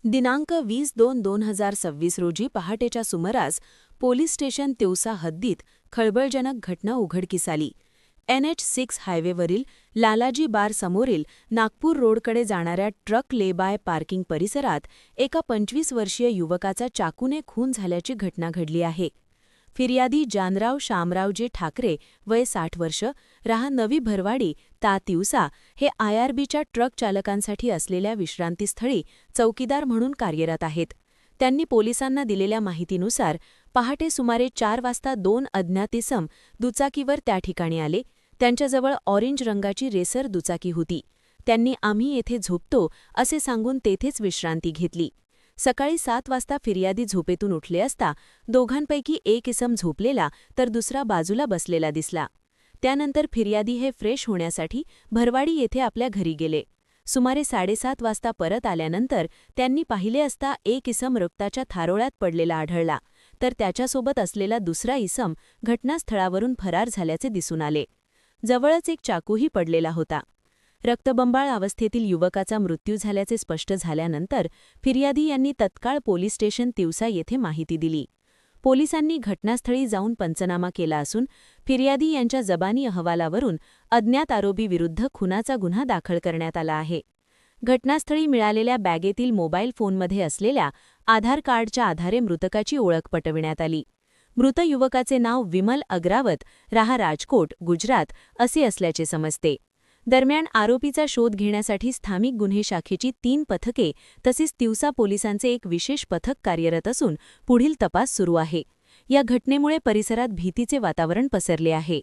दिनांक 20/2/2026 रोजी पहाटेच्या सुमारास पोलीस स्टेशन तिवसा हद्दीत खळबळजनक घटना उघडकीस आली. NH6 हायवेवरील लालाजी बार समोरील नागपूर रोडकडे जाणाऱ्या ट्रक ले-बाय पार्किंग परिसरात एका 25 वर्षीय युवकाचा चाकूने खून झाल्याची घटना घडली आहे. फिर्यादी जानराव शामरावजे ठाकरे वय 60 वर्ष, राहा नवी भरवाडी ता तिवसा हे IRBच्या ट्रक चालकांसाठी असलेल्या विश्रांतीस्थळी चौकीदार म्हणून कार्यरत आहेत. त्यांनी पोलिसांना दिलेल्या माहितीनुसार पहाटे सुमारे 4 वाजता 2 अज्ञात इसम दुचाकीवर त्या ठिकाणी आले. त्यांच्याजवळ ऑरेंज रंगाची रेसर दुचाकी होती. त्यांनी आम्ही येथे झोपतो असे सांगून तेथेच विश्रांती घेतली. सकाळी 7 वाजता फिर्यादी झोपेतून उठले असता दोघांपैकी एक इसम झोपलेला तर दुसरा बाजूला बसलेला दिसला. त्यानंतर फिर्यादी हे फ्रेश होण्यासाठी भरवाडी येथे आपल्या घरी गेले. सुमारे 7:30 वाजता परत आल्यानंतर त्यांनी पाहिले असता एक इसम रक्ताच्या थारोळ्यात पडलेला आढळला, तर त्याच्यासोबत असलेला दुसरा इसम घटनास्थळावरून फरार झाल्याचे दिसून आले. जवळच एक चाकूही पडलेला होता. रक्तबंबाळ अवस्थेतील युवकाचा मृत्यू झाल्याचे स्पष्ट झाल्यानंतर फिर्यादी यांनी तत्काळ पोलीस स्टेशन तिवसा येथे माहिती दिली. पोलिसांनी घटनास्थळी जाऊन पंचनामा केला असून फिर्यादी यांच्या जबानी अहवालावरून अज्ञात आरोपीविरुद्ध खुनाचा गुन्हा दाखल करण्यात आला आहे. घटनास्थळी मिळालेल्या बॅगेतील मोबाईल फोनमध्ये असलेल्या आधार कार्डच्या आधारे मृतकाची ओळख पटविण्यात आली. मृत युवकाचे नाव विमल अग्रावत, राहा राजकोट, गुजरात असे असल्याचे समजते. दरम्यान आरोपीचा शोध घेण्यासाठी स्थानिक गुन्हे शाखेची 3 पथके तसेच तिवसा पोलिसांचे एक विशेष पथक कार्यरत असून पुढील तपास सुरू आहे. या घटनेमुळे परिसरात भीतीचे वातावरण पसरले आहे.